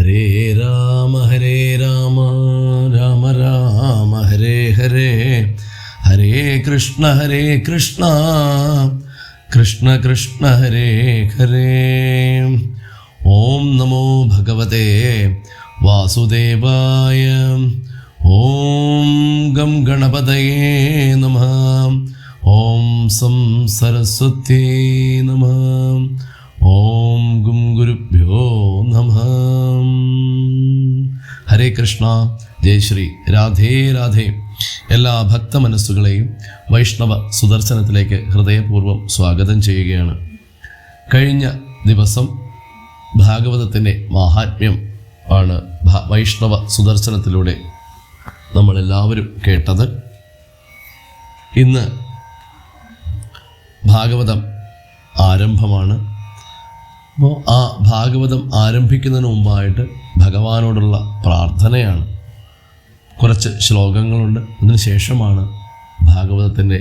ഹരേ രാമ രാമ രാമ ഹരേ ഹരേ, ഹരേ കൃഷ്ണ കൃഷ്ണ കൃഷ്ണ ഹരേ ഹരേ. ഓം നമോ ഭഗവതേ വാസുദേവായ. ഓം ഗം ഗണപതയേ നമഃ. ഓം സം സരസ്വത്യേ നമഃ. ഓം ഗും ഗുരുഭ്യോ നമഃ. ഹരേ കൃഷ്ണ. ജയ് ശ്രീ രാധേ രാധേ. എല്ലാ ഭക്ത മനസ്സുകളെയും വൈഷ്ണവ സുദർശനത്തിലേക്ക് ഹൃദയപൂർവ്വം സ്വാഗതം ചെയ്യുകയാണ്. കഴിഞ്ഞ ദിവസം ഭാഗവതത്തിൻ്റെ മാഹാത്മ്യം ആണ് വൈഷ്ണവ സുദർശനത്തിലൂടെ നമ്മളെല്ലാവരും കേട്ടത്. ഇന്ന് ഭാഗവതം ആരംഭമാണ്. അപ്പോൾ ആ ഭാഗവതം ആരംഭിക്കുന്നതിന് മുമ്പായിട്ട് ഭഗവാനോടുള്ള പ്രാർത്ഥനയാണ്. കുറച്ച് ശ്ലോകങ്ങളുണ്ട്. അതിനുശേഷമാണ് ഭാഗവതത്തിൻ്റെ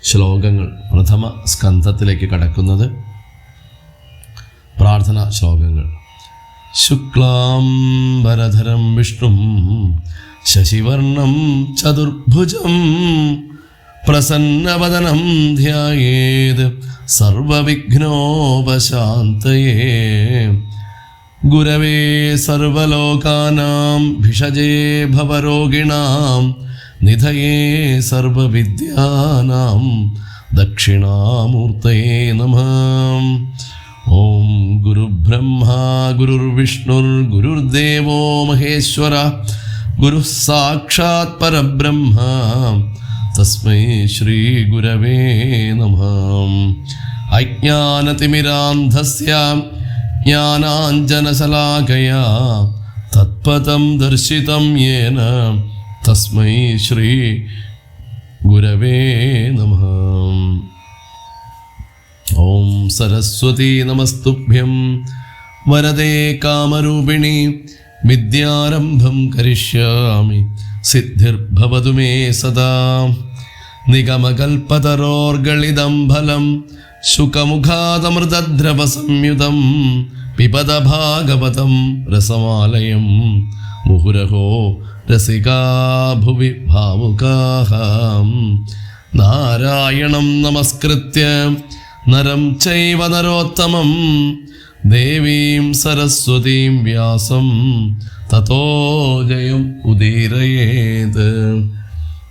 ശ്ലോകങ്ങൾ പ്രഥമ സ്കന്ധത്തിലേക്ക് കടക്കുന്നത്. പ്രാർത്ഥനാ ശ്ലോകങ്ങൾ. ശുക്ലാംബരധരം വിഷ്ണും ശശിവർണം ചതുർഭുജം പ്രസന്നവദനം ധ്യായേത് സർവവിഘ്നോപശാന്തയേ. ഗുരവേ സർവലോകാനാം ഭിഷജേ ഭവരോഗിണാം നിധയേ സർവവിദ്യാനാം ദക്ഷിണാമൂർത്തയേ നമഃ. ഓം ഗുരുബ്രഹ്മാ ഗുരുർവിഷ്ണുർ ഗുരുർദേവോ മഹേശ്വര ഗുരുഃ സാക്ഷാത് പരബ്രഹ്മ തസ്മൈ ശ്രീ ഗുരവേ നമഃ. അജ്ഞാനതിമിരാന്ധസ്യ ജ്ഞാനാഞ്ജനശലാകയാ തത്പദം ദർശിതം യേന തസ്മൈ ശ്രീ ഗുരവേ നമഃ. ഓം സരസ്വതീ നമസ്തുഭ്യം വരദേ കാമരൂപിണി വിദ്യാരംഭം കരിഷ്യാമി സിദ്ധിർഭവതു മേ സദാ. നിഗമകൽപതരോർഗളിതം ഫലം ശുകമുഖാദമൃതദ്രവ സംയുതം പിബത ഭാഗവതം രസമാലയം മുഹുരഹോ രസികാ ഭുവി ഭാവുകാഃ. നാരായണം നമസ്കൃത്യ നരം ചൈവ നരോത്തമം ദേവീം സരസ്വതീം വ്യാസം തതോ ജയം ഉദീരയേത്.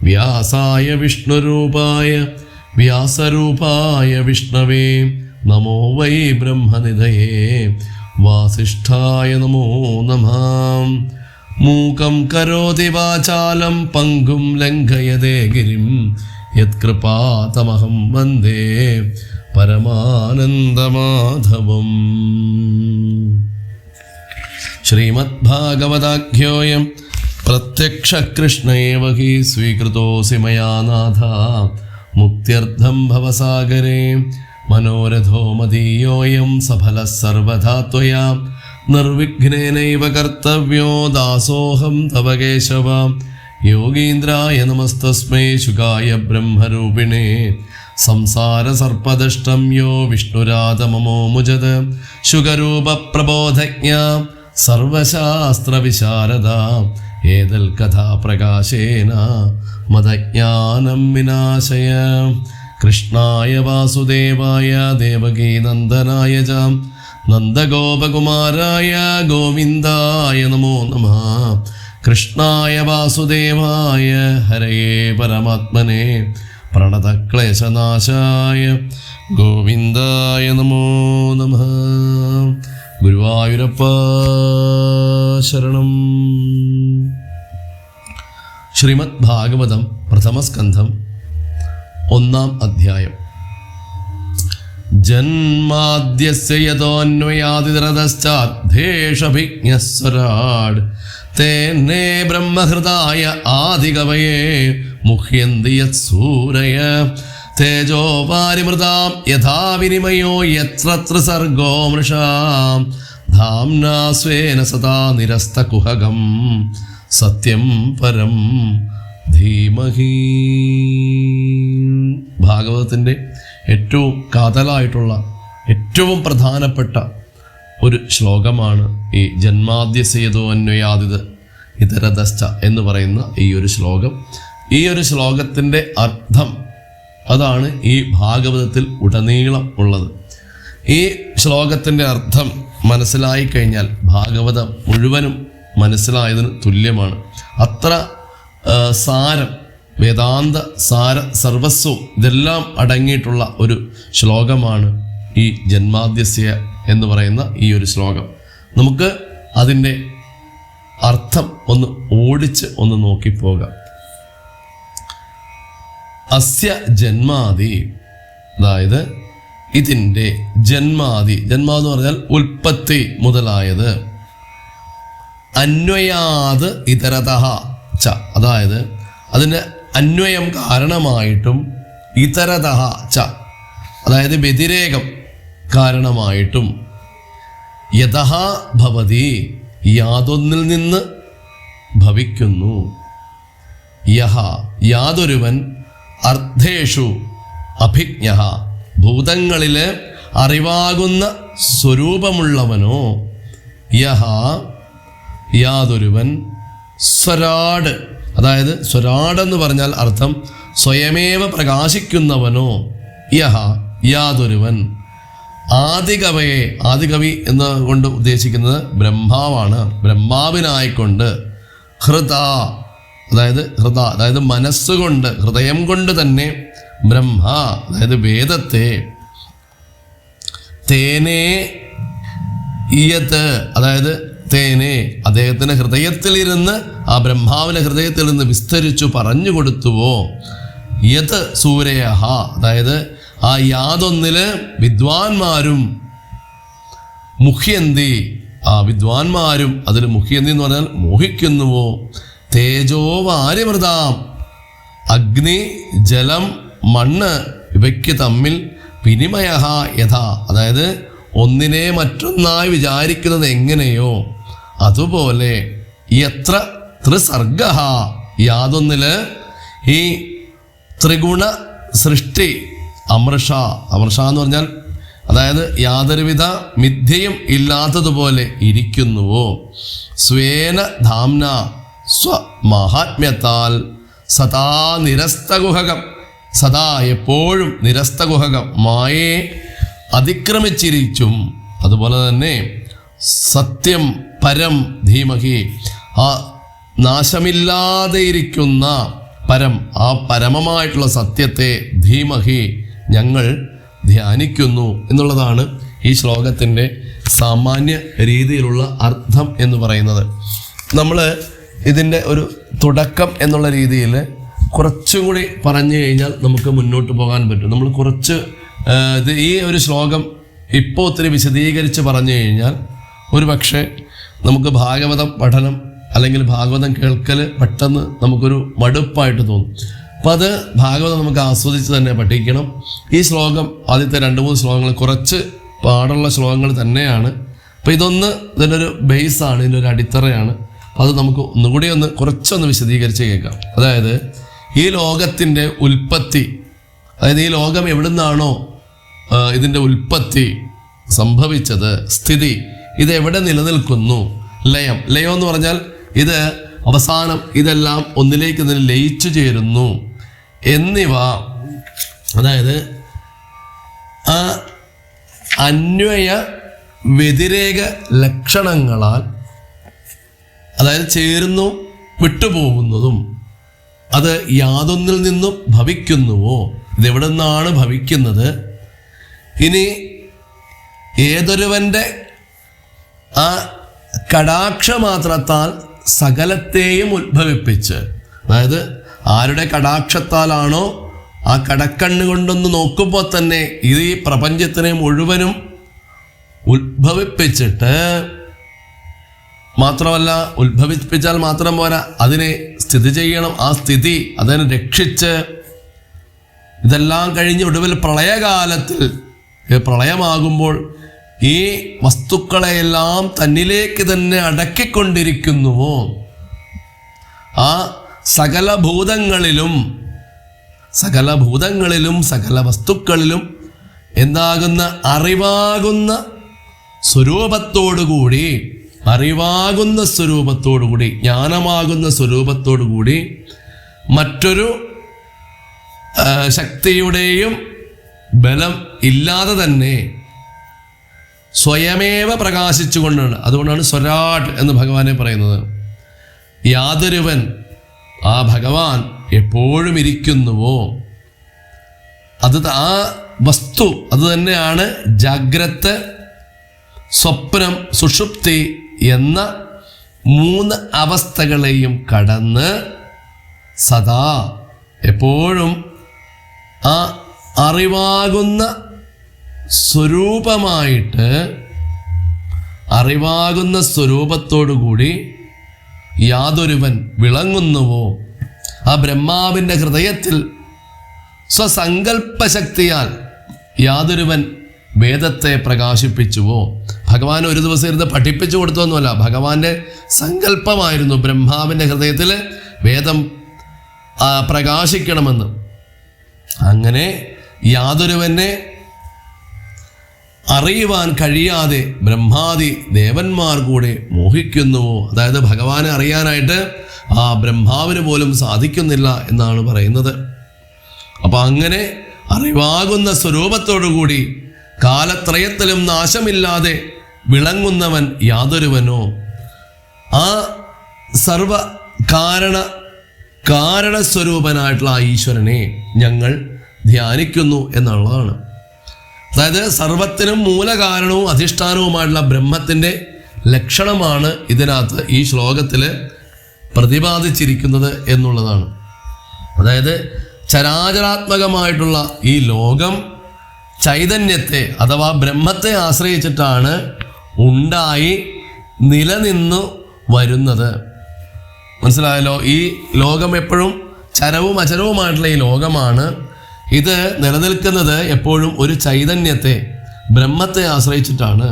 വ്യാസായ വിഷ്ണുരൂപായ വ്യാസരൂപായ വിഷ്ണവേ നമോ വൈ ബ്രഹ്മനിധയേ വാസിഷ്ഠായ നമോ നമഃ. മൂകം കരോതി വാചാലം പങ്കും ലംഘയതേ ഗിരിം യത്കൃപാതമഹം വന്ദേ പരമാനന്ദമാധവം. ശ്രീമദ്ഭാഗവതാഖ്യോയം പ്രത്യക്ഷ കൃഷ്ണ ഏവ ഹി സ്വീകൃതോസി മയാ നാഥ മുക്ത്യർത്ഥം ഭവസാഗരേ. മനോരഥോ മദീയോയം സഫലഃ സർവധാ ത്വയാ നിർവിഘ്നേനൈവ കർത്തവ്യോ ദാസോഹം തവ കേശവ. യോഗീന്ദ്രായ നമസ്തസ്മൈ ശുകായ ബ്രഹ്മരൂപിണേ സംസാരസർപ്പദഷ്ടം യോ വിഷ്ണുരാധമമോ മുജത്. ശുകരൂപ പ്രബോധജ്ഞ സർവശാസ്ത്രവിശാരദ ഏതൽ കഥാപ്രകാശേന മദജ്ഞാനം വിനാശയ. കൃഷ്ണായ വാസുദേവായ ദേവകീനന്ദനായ ച നന്ദഗോപകുമാരായ ഗോവിന്ദായ നമോ നമഃ. കൃഷ്ണായ വാസുദേവായ ഹരയേ പരമാത്മനെ പ്രണതക്ലേശനാശായ ഗോവിന്ദായ നമോ നമഃ. ഗുരുവായൂരപ്പ ശരണം. ശ്രീമദ് ഭാഗവതം പ്രഥമസ്കന്ധം 1-ാം അധ്യായം. ജന്മാദ്യസ്യ യതോന്വയാദിരതശ്ചാദ്ധേഷഭിജ്ഞസ്വരാട് തേനേ ബ്രഹ്മഹൃദായ ആദികവയേ മുഹ്യന്തി യത്സൂരയ. തേജോ വാരിമൃതാം യഥാ വിനിമയോ യത്ര സർഗോ മൃഷാം ധാംനാ സ്വേന സദാ നിരസ്തകുഹകം സത്യം പരം ധീമഹി. ഭാഗവതത്തിൻ്റെ ഏറ്റവും കാതലായിട്ടുള്ള ഏറ്റവും പ്രധാനപ്പെട്ട ഒരു ശ്ലോകമാണ് ഈ ജന്മാദ്യസേതോ അന്വയാദിത് ഇതരതശ്ച എന്ന് പറയുന്ന ഈ ഒരു ശ്ലോകം. ഈ ഒരു ശ്ലോകത്തിൻ്റെ അർത്ഥം അതാണ് ഈ ഭാഗവതത്തിൽ ഉടനീളം ഉള്ളത്. ഈ ശ്ലോകത്തിൻ്റെ അർത്ഥം മനസ്സിലായി കഴിഞ്ഞാൽ ഭാഗവതം മുഴുവനും മനസ്സിലായതിന് തുല്യമാണ്. അത്ര സാരം, വേദാന്ത സാര സർവസ്വം ഇതെല്ലാം അടങ്ങിയിട്ടുള്ള ഒരു ശ്ലോകമാണ് ഈ ജന്മാദ്യസ്യ എന്ന് പറയുന്ന ഈ ഒരു ശ്ലോകം. നമുക്ക് അതിൻ്റെ അർത്ഥം ഒന്ന് ഓടിച്ച് ഒന്ന് നോക്കിപ്പോകാം. അസ്യ ജന്മാദി, അതായത് ഇതിൻ്റെ ജന്മാദി, ജന്മാന്ന് പറഞ്ഞാൽ ഉൽപ്പത്തി മുതലായത്, അന്വയാത് ഇതരതഃ ച, അതായത് അതിന് അന്വയം കാരണമായിട്ടും, ഇതരതഃ ച അതായത് വ്യതിരേകം കാരണമായിട്ടും, യതഃ ഭവതി യാതൊന്നിൽ നിന്ന് ഭവിക്കുന്നു, യഹ യാതൊരുവൻ, അർത്ഥേഷു അഭിജ്ഞഃ ഭൂതങ്ങളിൽ അറിവാകുന്ന സ്വരൂപമുള്ളവനോ, യഹ യാതൊരുവൻ, സ്വരാട് അതായത് സ്വരാടെന്ന് പറഞ്ഞാൽ അർത്ഥം സ്വയമേവ പ്രകാശിക്കുന്നവനോ, യഹ യാതൊരുവൻ, ആദികവയെ, ആദികവി എന്ന് കൊണ്ട് ഉദ്ദേശിക്കുന്നത് ബ്രഹ്മാവാണ്, ബ്രഹ്മാവിനായിക്കൊണ്ട്, ഹൃദ അതായത് മനസ്സുകൊണ്ട്, ഹൃദയം കൊണ്ട് തന്നെ ബ്രഹ്മ അതായത് വേദത്തെ, തേനേ ഇയത് അതായത് തേനെ അദ്ദേഹത്തിൻ്റെ ഹൃദയത്തിലിരുന്ന്, ആ ബ്രഹ്മാവിൻ്റെ ഹൃദയത്തിലിരുന്ന് വിസ്തരിച്ചു പറഞ്ഞു കൊടുത്തുവോ, യത് സൂരയഹ അതായത് ആ യാതൊന്നില് വിദ്വാൻമാരും, മുഹ്യന്തി ആ വിദ്വാൻമാരും അതിൽ മുഹ്യന്തി എന്ന് പറഞ്ഞാൽ മോഹിക്കുന്നുവോ, തേജോ വാരിമൃതാം അഗ്നി ജലം മണ്ണ് ഇവയ്ക്ക് തമ്മിൽ വിനിമയ യഥാ അതായത് ഒന്നിനെ മറ്റൊന്നായി വിചാരിക്കുന്നത് എങ്ങനെയോ അതുപോലെ, എത്ര ത്രിസർഗ യാതൊന്നില് ഈ ത്രിഗുണ സൃഷ്ടി, അമൃഷ എന്ന് പറഞ്ഞാൽ അതായത് യാതൊരുവിധ മിഥ്യയും ഇല്ലാത്തതുപോലെ ഇരിക്കുന്നുവോ, സ്വേന ധാംന സ്വമഹാത്മ്യത്താൽ സദാ നിരസ്തകുഹകം, സദാ എപ്പോഴും നിരസ്തകുഹകം മായയെ അതിക്രമിച്ചിരിച്ചും, അതുപോലെ തന്നെ സത്യം പരം ധീമഹി ആ നാശമില്ലാതെ ഇരിക്കുന്ന പരം, ആ പരമമായിട്ടുള്ള സത്യത്തെ ധീമഹി ഞങ്ങൾ ധ്യാനിക്കുന്നു എന്നുള്ളതാണ് ഈ ശ്ലോകത്തിൻ്റെ സാമാന്യ രീതിയിലുള്ള അർത്ഥം എന്ന് പറയുന്നത്. നമ്മൾ ഇതിൻ്റെ ഒരു തുടക്കം എന്നുള്ള രീതിയിൽ കുറച്ചും കൂടി പറഞ്ഞു കഴിഞ്ഞാൽ നമുക്ക് മുന്നോട്ട് പോകാൻ പറ്റും. നമ്മൾ കുറച്ച് ഈ ഒരു ശ്ലോകം ഇപ്പോൾ ഒത്തിരി വിശദീകരിച്ച് പറഞ്ഞു കഴിഞ്ഞാൽ ഒരു പക്ഷേ നമുക്ക് ഭാഗവതം പഠനം അല്ലെങ്കിൽ ഭാഗവതം കേൾക്കൽ പെട്ടെന്ന് നമുക്കൊരു മടുപ്പായിട്ട് തോന്നും. അപ്പം അത് ഭാഗവതം നമുക്ക് ആസ്വദിച്ച് തന്നെ പഠിക്കണം. ഈ ശ്ലോകം ആദ്യത്തെ 2-3 ശ്ലോകങ്ങൾ കുറച്ച് പാടുള്ള ശ്ലോകങ്ങൾ തന്നെയാണ്. അപ്പം ഇതിൻ്റെ ഒരു ബേസാണ്, ഇതിൻ്റെ ഒരു അടിത്തറയാണ്. അത് നമുക്ക് ഒന്നുകൂടി കുറച്ചൊന്ന് വിശദീകരിച്ച് കേൾക്കാം. അതായത് ഈ ലോകത്തിൻ്റെ ഉൽപ്പത്തി, അതായത് ഈ ലോകം എവിടെ നിന്നാണോ ഇതിൻ്റെ ഉൽപ്പത്തി സംഭവിച്ചത്, സ്ഥിതി, ഇതെവിടെ നിലനിൽക്കുന്നു, ലയം എന്ന് പറഞ്ഞാൽ ഇത് അവസാനം ഇതെല്ലാം ഒന്നിലേക്ക് തന്നെ ലയിച്ചു ചേരുന്നു എന്നിവ, അതായത് ആ അന്വയ വ്യതിരേക ലക്ഷണങ്ങളാൽ, അതായത് ചേരുന്നു വിട്ടുപോകുന്നതും, അത് യാതൊന്നിൽ നിന്നും ഭവിക്കുന്നുവോ, ഇതെവിടെ നിന്നാണ് ഭവിക്കുന്നത്, ഇനി ഏതൊരുവൻ്റെ ആ കടാക്ഷമാത്രത്താൽ സകലത്തെയും ഉത്ഭവിപ്പിച്ച്, അതായത് ആരുടെ കടാക്ഷത്താലാണോ ആ കടക്കണ്ണ് കൊണ്ടൊന്ന് നോക്കുമ്പോൾ തന്നെ ഇത് ഈ പ്രപഞ്ചത്തിനെ മുഴുവനും ഉത്ഭവിപ്പിച്ചിട്ട്, മാത്രമല്ല ഉത്ഭവിപ്പിച്ചാൽ മാത്രം പോരാ, അതിനെ സ്ഥിതി ചെയ്യണം, ആ സ്ഥിതി അതിനെ രക്ഷിച്ച്, ഇതെല്ലാം കഴിഞ്ഞ് ഒടുവിൽ പ്രളയകാലത്തിൽ, പ്രളയമാകുമ്പോൾ ഈ വസ്തുക്കളെയെല്ലാം തന്നിലേക്ക് തന്നെ അടക്കിക്കൊണ്ടിരിക്കുന്നുവോ, ആ സകല ഭൂതങ്ങളിലും സകല വസ്തുക്കളിലും എന്താകുന്ന അറിവാകുന്ന സ്വരൂപത്തോടുകൂടി, അറിവാകുന്ന സ്വരൂപത്തോടുകൂടി, ജ്ഞാനമാകുന്ന സ്വരൂപത്തോടുകൂടി മറ്റൊരു ശക്തിയുടെയും ബലം ഇല്ലാതെ തന്നെ സ്വയമേവ പ്രകാശിച്ചുകൊണ്ടാണ്. അതുകൊണ്ടാണ് സ്വരാട് എന്ന് ഭഗവാനെ പറയുന്നത്. യാതൊരുവൻ, ആ ഭഗവാൻ എപ്പോഴും ഇരിക്കുന്നുവോ, അത് ആ വസ്തു അത് തന്നെയാണ് ജാഗ്രത്, സ്വപ്നം, സുഷുപ്തി എന്ന 3 അവസ്ഥകളെയും കടന്ന് സദാ എപ്പോഴും ആ അറിവാകുന്ന സ്വരൂപമായിട്ട്, അറിവാകുന്ന സ്വരൂപത്തോടുകൂടി യാതൊരുവൻ വിളങ്ങുന്നുവോ, ആ ബ്രഹ്മാവിൻ്റെ ഹൃദയത്തിൽ സ്വസങ്കല്പശക്തിയാൽ യാതൊരുവൻ വേദത്തെ പ്രകാശിപ്പിച്ചുവോ. ഭഗവാൻ ഒരു ദിവസം ഇരുന്ന് പഠിപ്പിച്ചു കൊടുത്തൊന്നുമല്ല, ഭഗവാന്റെ സങ്കല്പമായിരുന്നു ബ്രഹ്മാവിൻ്റെ ഹൃദയത്തിൽ വേദം പ്രകാശിക്കണമെന്ന്. അങ്ങനെ യാതൊരുവനെ അറിയുവാൻ കഴിയാതെ ബ്രഹ്മാദി ദേവന്മാർ കൂടെ മോഹിക്കുന്നുവോ. അതായത് ഭഗവാനെ അറിയാനായിട്ട് ആ ബ്രഹ്മാവിന് പോലും സാധിക്കുന്നില്ല എന്നാണ് പറയുന്നത്. അപ്പം അങ്ങനെ അറിവാകുന്ന സ്വരൂപത്തോടുകൂടി കാലത്രയത്തിലും നാശമില്ലാതെ വിളങ്ങുന്നവൻ യാതൊരുവനോ, ആ സർവ കാരണസ്വരൂപനായിട്ടുള്ള ആ ഈശ്വരനെ ഞങ്ങൾ ധ്യാനിക്കുന്നു എന്നുള്ളതാണ്. അതായത് സർവത്തിനും മൂലകാരണവും അധിഷ്ഠാനവുമായിട്ടുള്ള ബ്രഹ്മത്തിൻ്റെ ലക്ഷണമാണ് ഇതിനകത്ത് ഈ ശ്ലോകത്തിൽ പ്രതിപാദിച്ചിരിക്കുന്നത് എന്നുള്ളതാണ്. അതായത് ചരാചരാത്മകമായിട്ടുള്ള ഈ ലോകം ചൈതന്യത്തെ അഥവാ ബ്രഹ്മത്തെ ആശ്രയിച്ചിട്ടാണ് ഉണ്ടായി നിലനിന്നു വരുന്നത്. മനസ്സിലായല്ലോ? ഈ ലോകം എപ്പോഴും ചരവും അചരവുമായിട്ടുള്ള ഈ ലോകമാണ്. ഇത് നിലനിൽക്കുന്നത് എപ്പോഴും ഒരു ചൈതന്യത്തെ, ബ്രഹ്മത്തെ ആശ്രയിച്ചിട്ടാണ്.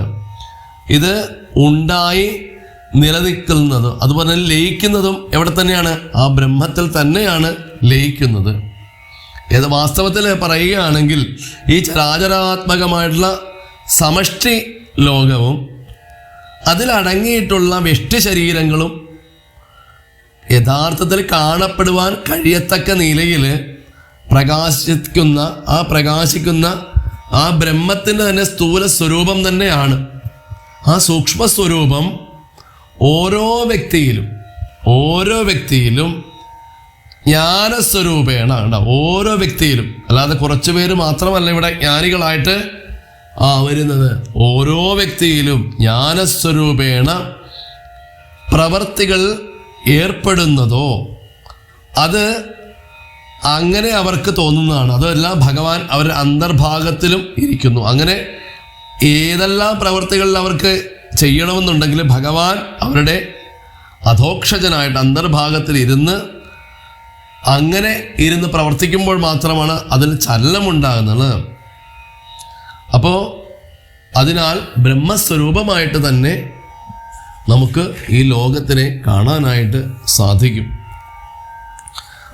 ഇത് ഉണ്ടായി നിലനിൽക്കുന്നത്, അതുപോലെ തന്നെ ലയിക്കുന്നതും എവിടെ തന്നെയാണ്? ആ ബ്രഹ്മത്തിൽ തന്നെയാണ് ലയിക്കുന്നത്. ഇത് വാസ്തവത്തിൽ പറയുകയാണെങ്കിൽ ഈ ചരാചരാത്മകമായിട്ടുള്ള സമഷ്ടി ലോകവും അതിലടങ്ങിയിട്ടുള്ള വെഷ്ടി ശരീരങ്ങളും യഥാർത്ഥത്തിൽ കാണപ്പെടുവാൻ കഴിയത്തക്ക നിലയിൽ പ്രകാശിക്കുന്ന ആ ബ്രഹ്മത്തിൻ്റെ തന്നെ സ്ഥൂല സ്വരൂപം തന്നെയാണ്. ആ സൂക്ഷ്മ സ്വരൂപം ഓരോ വ്യക്തിയിലും ജ്ഞാനസ്വരൂപേണ ഉണ്ടാവും. ഓരോ വ്യക്തിയിലും, അല്ലാതെ കുറച്ച് പേര് മാത്രമല്ല ഇവിടെ ജ്ഞാനികളായിട്ട് വരുന്നത്. ഓരോ വ്യക്തിയിലും ജ്ഞാനസ്വരൂപേണ പ്രവർത്തികൾ ഏർപ്പെടുന്നതോ അത് അങ്ങനെ അവർക്ക് തോന്നുന്നതാണ്. അതെല്ലാം ഭഗവാൻ അവരുടെ അന്തർഭാഗത്തിലും ഇരിക്കുന്നു. അങ്ങനെ ഏതെല്ലാം പ്രവർത്തികളിൽ അവർക്ക് ചെയ്യണമെന്നുണ്ടെങ്കിൽ ഭഗവാൻ അവരുടെ അധോക്ഷജനായിട്ട് അന്തർഭാഗത്തിൽ അങ്ങനെ ഇരുന്ന് പ്രവർത്തിക്കുമ്പോൾ മാത്രമാണ് അതിന് ചലനമുണ്ടാകുന്നത്. അപ്പോൾ അതിനാൽ ബ്രഹ്മസ്വരൂപമായിട്ട് തന്നെ നമുക്ക് ഈ ലോകത്തിനെ കാണാനായിട്ട് സാധിക്കും.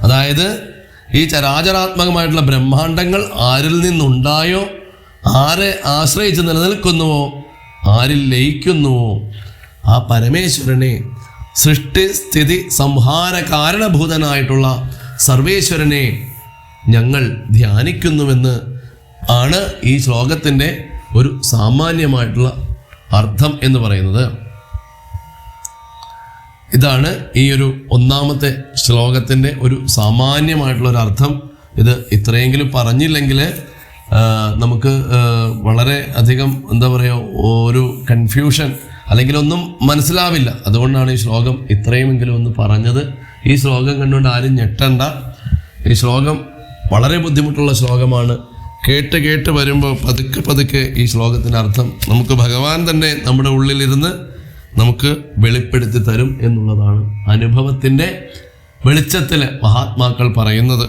അതായത് ഈ ചരാചരാത്മകമായിട്ടുള്ള ബ്രഹ്മാണ്ടങ്ങൾ ആരിൽ നിന്നുണ്ടായോ, ആരെ ആശ്രയിച്ച് നിലനിൽക്കുന്നുവോ, ആരിൽ ലയിക്കുന്നുവോ, ആ പരമേശ്വരനെ, സൃഷ്ടി സ്ഥിതി സംഹാര കാരണഭൂതനായിട്ടുള്ള സർവേശ്വരനെ ഞങ്ങൾ ധ്യാനിക്കുന്നുവെന്ന് ആണ് ഈ ശ്ലോകത്തിൻ്റെ ഒരു സാമാന്യമായിട്ടുള്ള അർത്ഥം എന്ന് പറയുന്നത്. ഇതാണ് ഈ ഒരു ഒന്നാമത്തെ ശ്ലോകത്തിൻ്റെ ഒരു സാമാന്യമായിട്ടുള്ളൊരു അർത്ഥം. ഇത് ഇത്രയെങ്കിലും പറഞ്ഞില്ലെങ്കിൽ നമുക്ക് വളരെ അധികം എന്താ പറയുക, ഒരു കൺഫ്യൂഷൻ അല്ലെങ്കിൽ ഒന്നും മനസ്സിലാവില്ല. അതുകൊണ്ടാണ് ഈ ശ്ലോകം ഇത്രയുമെങ്കിലും ഒന്ന് പറഞ്ഞത്. ഈ ശ്ലോകം കണ്ടുകൊണ്ട് ആരും ഞെട്ടണ്ട. ഈ ശ്ലോകം വളരെ ബുദ്ധിമുട്ടുള്ള ശ്ലോകമാണ്. കേട്ട് വരുമ്പോൾ പതുക്കെ ഈ ശ്ലോകത്തിൻ്റെ അർത്ഥം നമുക്ക് ഭഗവാൻ തന്നെ നമ്മുടെ ഉള്ളിലിരുന്ന് നമുക്ക് വെളിപ്പെടുത്തി തരും എന്നുള്ളതാണ് അനുഭവത്തിൻ്റെ വെളിച്ചത്തിൽ മഹാത്മാക്കൾ പറയുന്നത്.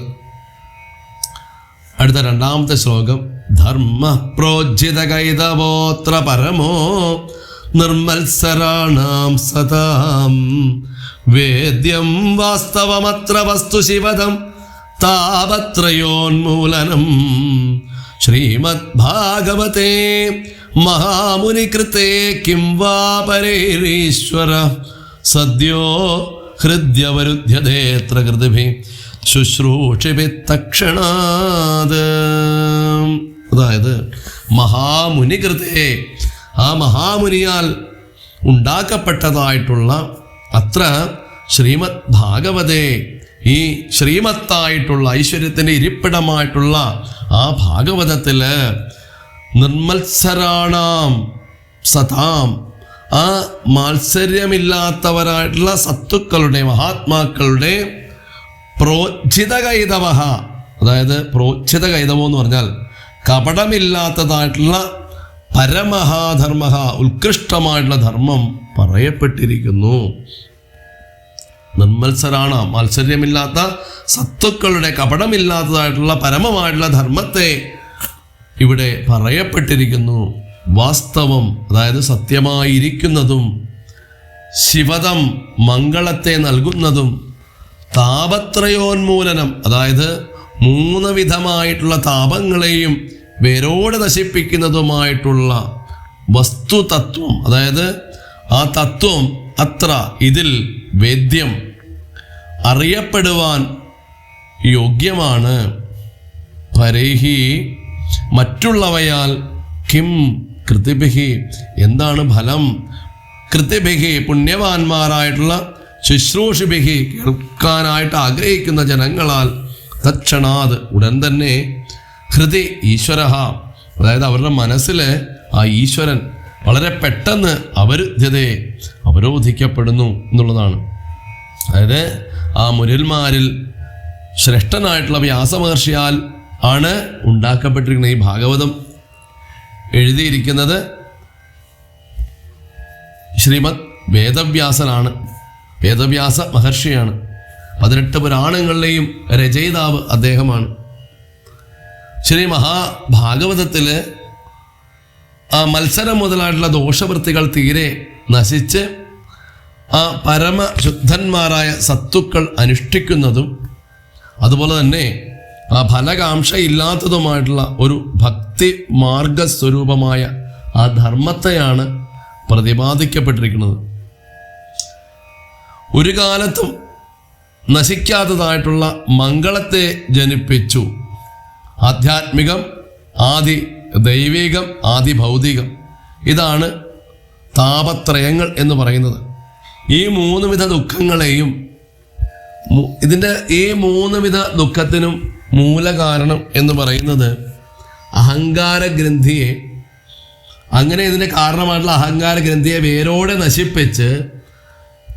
അടുത്ത രണ്ടാമത്തെ ശ്ലോകം, ധർമ്മ പ്രോജ്ജിത കൈതവോത്ര പരമോ നിർമ്മത്സരാണാം സതാം വേദ്യം വാസ്തവമത്ര വസ്തു ശിവദം താപത്രയോന്മൂലനം ശ്രീമദ് ഭാഗവതേ മഹാമുനികൃതേ കിം വാ പരേരീശ്വര സദ്യോ ഹൃദ്യവരുദ്ധ്യതേത്ര കൃതിഭി ശുശ്രൂഷിഭി തക്ഷണാത്. അതായത് മഹാമുനികൃതേ, ആ മഹാമുനിയാൽ ഉണ്ടാക്കപ്പെട്ടതായിട്ടുള്ള അത്ര ശ്രീമദ് ഭാഗവതേ, ഈ ശ്രീമത്തായിട്ടുള്ള ഐശ്വര്യത്തിൻ്റെ ഇരിപ്പിടമായിട്ടുള്ള ആ ഭാഗവതത്തില് നിർമത്സരാണാം സതാം, ആ മാത്സര്യമില്ലാത്തവരായിട്ടുള്ള സത്തുക്കളുടെ മഹാത്മാക്കളുടെ പ്രോജ്ജിതകൈതവ, അതായത് പ്രോജ്ജിതകൈതവോ എന്ന് പറഞ്ഞാൽ കപടമില്ലാത്തതായിട്ടുള്ള പരമഹാധർമ്മ, ഉത്കൃഷ്ടമായിട്ടുള്ള ധർമ്മം പറയപ്പെട്ടിരിക്കുന്നു. നിർമ്മത്സരാണ, മത്സര്യമില്ലാത്ത സത്തുക്കളുടെ കപടമില്ലാത്തതായിട്ടുള്ള പരമമായിട്ടുള്ള ധർമ്മത്തെ ഇവിടെ പറയപ്പെട്ടിരിക്കുന്നു. വാസ്തവം, അതായത് സത്യമായിരിക്കുന്നതും, ശിവതം മംഗളത്തെ നൽകുന്നതും, താപത്രയോന്മൂലനം, അതായത് 3 വിധമായിട്ടുള്ള താപങ്ങളെയും വേരോടെ നശിപ്പിക്കുന്നതുമായിട്ടുള്ള വസ്തുതത്വം, അതായത് ആ തത്വം അത്ര ഇതിൽ വേദ്യം, അറിയപ്പെടുവാൻ യോഗ്യമാണ്. പരൈഹി, മറ്റുള്ളവയാൽ, കിം കൃതിഭിഹി, എന്താണ് ഫലം, കൃതിഭിഹി പുണ്യവാന്മാരായിട്ടുള്ള, ശുശ്രൂഷിഭിഹി കേൾക്കാനായിട്ട് ആഗ്രഹിക്കുന്ന ജനങ്ങളാൽ, തക്ഷണാത് ഉടൻ തന്നെ, ഹൃദി ഈശ്വര, അതായത് അവരുടെ മനസ്സിൽ ആ ഈശ്വരൻ വളരെ പെട്ടെന്ന് അവരുദ്ധ്യതയെ അവരോധിക്കപ്പെടുന്നു എന്നുള്ളതാണ്. അതായത് ആ മുനിന്മാരിൽ ശ്രേഷ്ഠനായിട്ടുള്ള വ്യാസമഹർഷിയാൽ ആണ് ഉണ്ടാക്കപ്പെട്ടിരിക്കുന്നത്. ഈ ഭാഗവതം എഴുതിയിരിക്കുന്നത് ശ്രീമദ് വേദവ്യാസനാണ്, വേദവ്യാസ മഹർഷിയാണ്. 18 പുരാണങ്ങളിലെയും രചയിതാവ് അദ്ദേഹമാണ്. ശ്രീ മഹാഭാഗവതത്തില് ആ മത്സരം മുതലായിട്ടുള്ള ദോഷവൃത്തികൾ തീരെ നശിച്ച് ആ പരമശുദ്ധന്മാരായ സത്തുക്കൾ അനുഷ്ഠിക്കുന്നതും, അതുപോലെ തന്നെ ആ ഫലകാംക്ഷയില്ലാത്തതുമായിട്ടുള്ള ഒരു ഭക്തി മാർഗസ്വരൂപമായ ആ ധർമ്മത്തെയാണ് പ്രതിപാദിക്കപ്പെട്ടിരിക്കുന്നത്. ഒരു കാലത്തും നശിക്കാത്തതായിട്ടുള്ള മംഗളത്തെ ജനിപ്പിച്ചു. ആധ്യാത്മികം, ആദി ദൈവികം, ആദി ഭൗതികം, ഇതാണ് താപത്രയങ്ങൾ എന്ന് പറയുന്നത്. ഈ 3 വിധ ദുഃഖങ്ങളെയും, ഇതിൻ്റെ ഈ 3 വിധ ദുഃഖത്തിനും മൂലകാരണം എന്ന് പറയുന്നത് അഹങ്കാര ഗ്രന്ഥിയെ, അങ്ങനെ ഇതിന് കാരണമായിട്ടുള്ള അഹങ്കാര ഗ്രന്ഥിയെ വേരോടെ നശിപ്പിച്ച്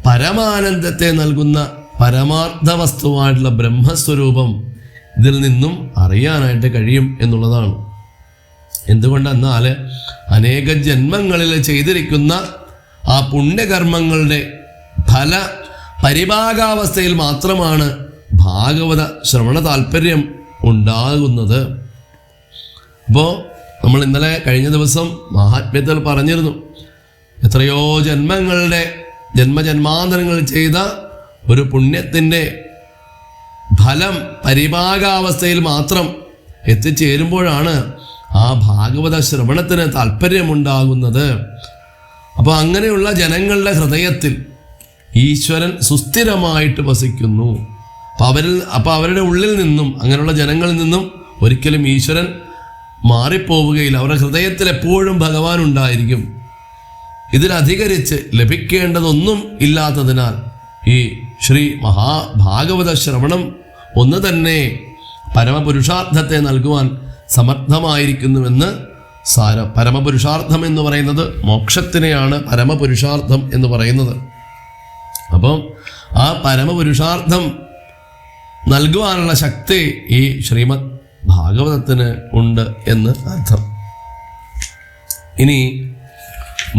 പരമാനന്ദത്തെ നൽകുന്ന പരമാർത്ഥ വസ്തുവായിട്ടുള്ള ബ്രഹ്മസ്വരൂപം ഇതിൽ നിന്നും അറിയാനായിട്ട് കഴിയും എന്നുള്ളതാണ്. എന്തുകൊണ്ടെന്നാൽ അനേക ജന്മങ്ങളിൽ ചെയ്തിരിക്കുന്ന ആ പുണ്യകർമ്മങ്ങളുടെ ഫല പരിഭാഗാവസ്ഥയിൽ മാത്രമാണ് ഭാഗവത ശ്രവണ താല്പര്യം ഉണ്ടാകുന്നത്. അപ്പോൾ നമ്മൾ ഇന്നലെ കഴിഞ്ഞ ദിവസം മഹാത്മ്യത്തിൽ പറഞ്ഞിരുന്നു, എത്രയോ ജന്മങ്ങളുടെ ജന്മജന്മാന്തരങ്ങൾ ചെയ്ത ഒരു പുണ്യത്തിൻ്റെ ഫലം പരിഭാഗാവസ്ഥയിൽ മാത്രം എത്തിച്ചേരുമ്പോഴാണ് ആ ഭാഗവത ശ്രവണത്തിന് താല്പര്യമുണ്ടാകുന്നത്. അപ്പോൾ അങ്ങനെയുള്ള ജനങ്ങളുടെ ഹൃദയത്തിൽ ഈശ്വരൻ സുസ്ഥിരമായിട്ട് വസിക്കുന്നു. അപ്പോൾ അവരുടെ ഉള്ളിൽ നിന്നും, അങ്ങനെയുള്ള ജനങ്ങളിൽ നിന്നും ഒരിക്കലും ഈശ്വരൻ മാറിപ്പോവുകയില്ല. അവരുടെ ഹൃദയത്തിൽ എപ്പോഴും ഭഗവാൻ ഉണ്ടായിരിക്കും. ഇതിലധികരിച്ച് ലഭിക്കേണ്ടതൊന്നും ഇല്ലാത്തതിനാൽ ഈ ശ്രീ മഹാഭാഗവത ശ്രവണം ഒന്ന് തന്നെ പരമപുരുഷാർത്ഥത്തെ നൽകുവാൻ സമർത്ഥമായിരിക്കുന്നുവെന്ന് സാരം. പരമപുരുഷാർത്ഥം എന്ന് പറയുന്നത് മോക്ഷത്തിനെയാണ് പരമപുരുഷാർത്ഥം എന്ന് പറയുന്നത്. അപ്പം ആ പരമപുരുഷാർത്ഥം നൽകുവാനുള്ള ശക്തി ഈ ശ്രീമദ് ഭാഗവതത്തിന് ഉണ്ട് എന്ന് അർത്ഥം. ഇനി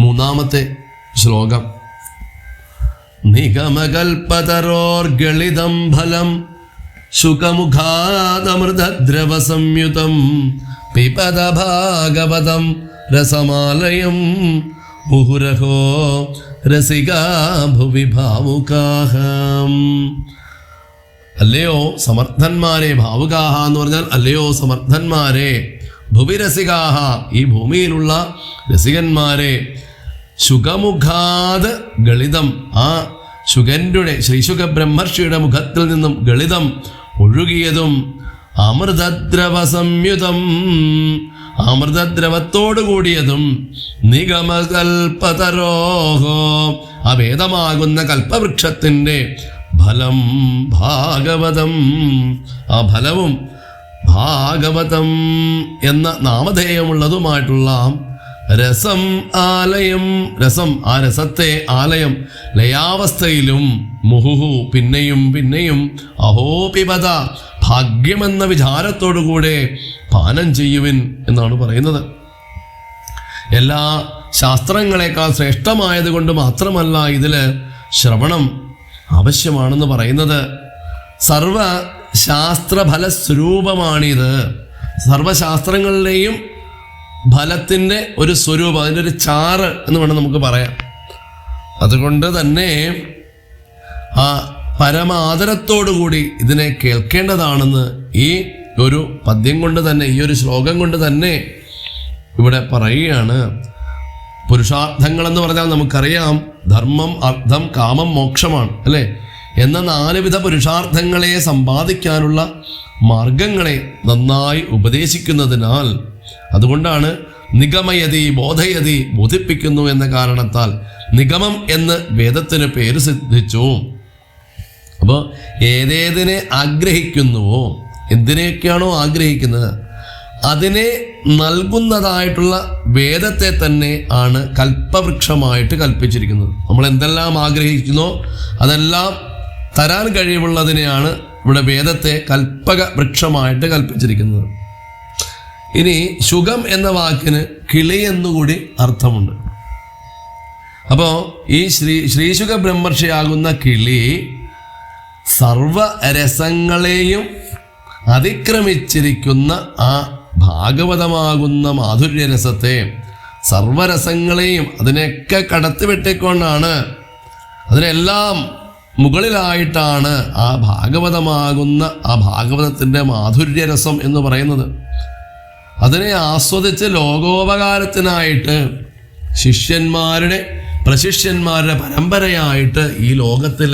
3-ാമത്തെ ശ്ലോകം. നിഗമകൽപതരോർഗളിതം ഫലം ശുകമുഖാദമൃതദ്രവ സംയുതം പിപദ ഭാഗവതം രസമാലയം മുഹുരഹോ രസികാ ഭുവി ഭാവുകാഹം. അല്ലയോ സമർത്ഥന്മാരെ, ഭാവുകാഹ എന്ന് പറഞ്ഞാൽ അല്ലയോ സമർത്ഥന്മാരെ, ഭുവിരസികാഹ, ഈ ഭൂമിയിലുള്ള രസികന്മാരെ, ശുഗമുഖാത് ഗളിതം, ആ ശുഗന്റെ ശ്രീശുഗ ബ്രഹ്മർഷിയുടെ മുഖത്തിൽ നിന്നും ഗളിതം ഒഴുകിയതും അമൃതദ്രവ സംയുതം, അമൃതദ്രവത്തോടു കൂടിയതും നിഗമകൽപതരോഹോ, ആ വേദമാകുന്ന കൽപ്പവൃക്ഷത്തിൻ്റെ ഫലം ഭാഗവതം, ആ ഫലവും ഭാഗവതം എന്ന നാമധേയമുള്ളതുമായിട്ടുള്ള രസം ആലയം, രസം, ആ രസത്തെ ആലയം, ലയാവസ്ഥയിലും മുഹുഹു, പിന്നെയും പിന്നെയും, അഹോപിപത, ഭാഗ്യമെന്ന വിചാരത്തോടുകൂടെ പാനം ചെയ്യുവിൻ എന്നാണ് പറയുന്നത്. എല്ലാ ശാസ്ത്രങ്ങളെക്കാൾ ശ്രേഷ്ഠമായത് കൊണ്ട് മാത്രമല്ല ഇതിൽ ശ്രവണം ആവശ്യമാണെന്ന് പറയുന്നത്. സർവശാസ്ത്രഫലസ്വരൂപമാണിത്. സർവശാസ്ത്രങ്ങളിലെയും ഫലത്തിൻ്റെ ഒരു സ്വരൂപം, അതിൻ്റെ ഒരു ചാറ് എന്ന് വേണം നമുക്ക് പറയാം. അതുകൊണ്ട് തന്നെ ആ പരമാദരത്തോടുകൂടി ഇതിനെ കേൾക്കേണ്ടതാണെന്ന് ഈ ഒരു പദ്യം കൊണ്ട് തന്നെ, ഈ ഒരു ശ്ലോകം കൊണ്ട് തന്നെ ഇവിടെ പറയുകയാണ്. പുരുഷാർത്ഥങ്ങളെന്ന് പറഞ്ഞാൽ നമുക്കറിയാം ധർമ്മം, അർത്ഥം, കാമം, മോക്ഷമാണ് അല്ലേ? എന്ന 4 വിധ പുരുഷാർത്ഥങ്ങളെ സമ്പാദിക്കാനുള്ള മാർഗങ്ങളെ നന്നായി ഉപദേശിക്കുന്നതിനാൽ, അതുകൊണ്ടാണ് നിഗമയതി ബോധയതി, ബോധിപ്പിക്കുന്നു എന്ന കാരണത്താൽ നിഗമം എന്ന് വേദത്തിന് പേര് സിദ്ധിച്ചു. അപ്പോൾ ഏതേതിനെ ആഗ്രഹിക്കുന്നുവോ, എന്തിനെയൊക്കെയാണോ ആഗ്രഹിക്കുന്നത് അതിനെ നൽകുന്നതായിട്ടുള്ള വേദത്തെ തന്നെ ആണ് കൽപ്പവൃക്ഷമായിട്ട് കൽപ്പിച്ചിരിക്കുന്നത്. നമ്മൾ എന്തെല്ലാം ആഗ്രഹിക്കുന്നോ അതെല്ലാം തരാൻ കഴിവുള്ളതിനെയാണ് ഇവിടെ വേദത്തെ കൽപ്പക വൃക്ഷമായിട്ട് കൽപ്പിച്ചിരിക്കുന്നത്. ഇനി ശുഗം എന്ന വാക്കിന് കിളി എന്നുകൂടി അർത്ഥമുണ്ട്. അപ്പോൾ ഈ ശ്രീശുക ബ്രഹ്മർഷിയാകുന്ന കിളി സർവരസങ്ങളെയും അതിക്രമിച്ചിരിക്കുന്ന ആ ഭാഗവതമാകുന്ന മാധുര്യരസത്തെ, സർവരസങ്ങളെയും അതിനെയൊക്കെ കടത്തിവെട്ടിക്കൊണ്ടാണ്, അതിനെല്ലാം മുകളിലായിട്ടാണ് ആ ഭാഗവതമാകുന്ന ആ ഭാഗവതത്തിൻ്റെ മാധുര്യരസം എന്ന് പറയുന്നത്. അതിനെ ആസ്വദിച്ച് ലോകോപകാരത്തിനായിട്ട് ശിഷ്യന്മാരുടെ പ്രശിഷ്യന്മാരുടെ പരമ്പരയായിട്ട് ഈ ലോകത്തിൽ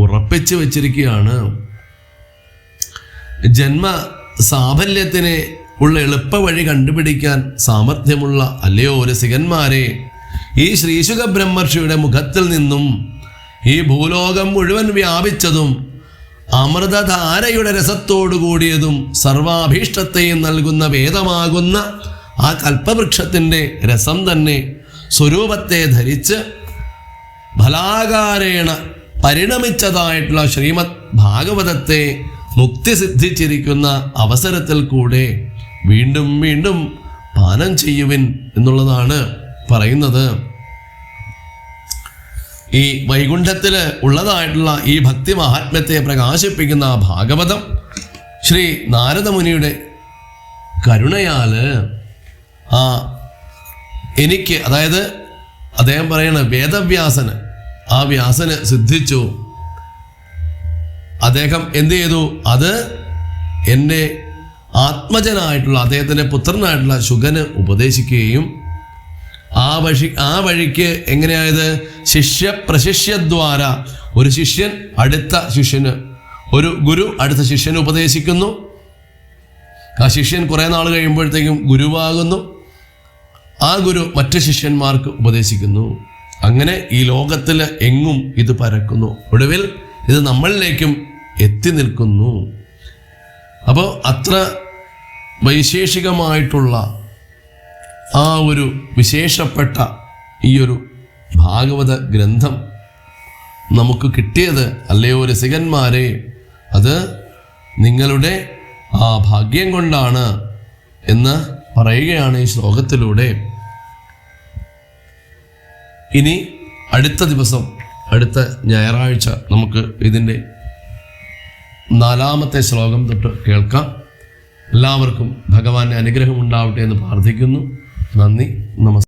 ഉറപ്പിച്ചു വച്ചിരിക്കുകയാണ്. ജന്മ സാഫല്യത്തിന് ഉള്ള എളുപ്പ വഴി കണ്ടുപിടിക്കാൻ സാമർഥ്യമുള്ള അല്ലയോ രസികന്മാരെ, ഈ ശ്രീശുക ബ്രഹ്മർഷിയുടെ മുഖത്തിൽ നിന്നും ഈ ഭൂലോകം മുഴുവൻ വ്യാപിച്ചതും അമൃതധാരയുടെ രസത്തോടു കൂടിയതും സർവാഭീഷ്ടത്തെയും നൽകുന്ന വേദമാകുന്ന ആ കൽപ്പവൃക്ഷത്തിൻ്റെ രസം തന്നെ സ്വരൂപത്തെ ധരിച്ച് ഫലാകാരേണ പരിണമിച്ചതായിട്ടുള്ള ശ്രീമദ് ഭാഗവതത്തെ മുക്തി സിദ്ധിച്ചിരിക്കുന്ന അവസരത്തിൽ കൂടെ വീണ്ടും വീണ്ടും പാനം ചെയ്യുവിൻ എന്നുള്ളതാണ് പറയുന്നത്. ഈ വൈകുണ്ഠത്തിൽ ഉള്ളതായിട്ടുള്ള ഈ ഭക്തി മഹാത്മ്യത്തെ പ്രകാശിപ്പിക്കുന്ന ഭാഗവതം ശ്രീ നാരദമുനിയുടെ കരുണയാൽ എനിക്ക്, അതായത് അദ്ദേഹം പറയണ വേദവ്യാസന്, ആ വ്യാസന് സിദ്ധിച്ചു. അദ്ദേഹം എന്ത് ചെയ്തു? അത് എൻ്റെ ആത്മജനായിട്ടുള്ള അദ്ദേഹത്തിൻ്റെ പുത്രനായിട്ടുള്ള ശുഗന് ഉപദേശിക്കുകയും ആ വഴിക്ക് എങ്ങനെയായത്? ശിഷ്യപ്രശിഷ്യദ്വാര, ഒരു ശിഷ്യൻ അടുത്ത ശിഷ്യന്, ഒരു ഗുരു അടുത്ത ശിഷ്യന് ഉപദേശിക്കുന്നു. ആ ശിഷ്യൻ കുറേ നാൾ കഴിയുമ്പോഴത്തേക്കും ഗുരുവാകുന്നു. ആ ഗുരു മറ്റ് ശിഷ്യന്മാർക്ക് ഉപദേശിക്കുന്നു. അങ്ങനെ ഈ ലോകത്തിൽ എങ്ങും ഇത് പരക്കുന്നു. ഒടുവിൽ ഇത് നമ്മളിലേക്കും എത്തി നിൽക്കുന്നു. അപ്പോൾ അത്ര വൈശേഷികമായിട്ടുള്ള ആ ഒരു വിശേഷപ്പെട്ട ഈ ഒരു ഭാഗവത ഗ്രന്ഥം നമുക്ക് കിട്ടിയത് അല്ലയോ രസികന്മാരെ, അത് നിങ്ങളുടെ ആ ഭാഗ്യം കൊണ്ടാണ് എന്ന് പറയുകയാണ് ഈ ശ്ലോകത്തിലൂടെ. ഇനി അടുത്ത ദിവസം, അടുത്ത ഞായറാഴ്ച നമുക്ക് ഇതിൻ്റെ 4-ാമത്തെ ശ്ലോകം തൊട്ട് കേൾക്കാം. എല്ലാവർക്കും ഭഗവാന്റെ അനുഗ്രഹം ഉണ്ടാവട്ടെ എന്ന് പ്രാർത്ഥിക്കുന്നു. നന്ദി, നമസ്കാരം.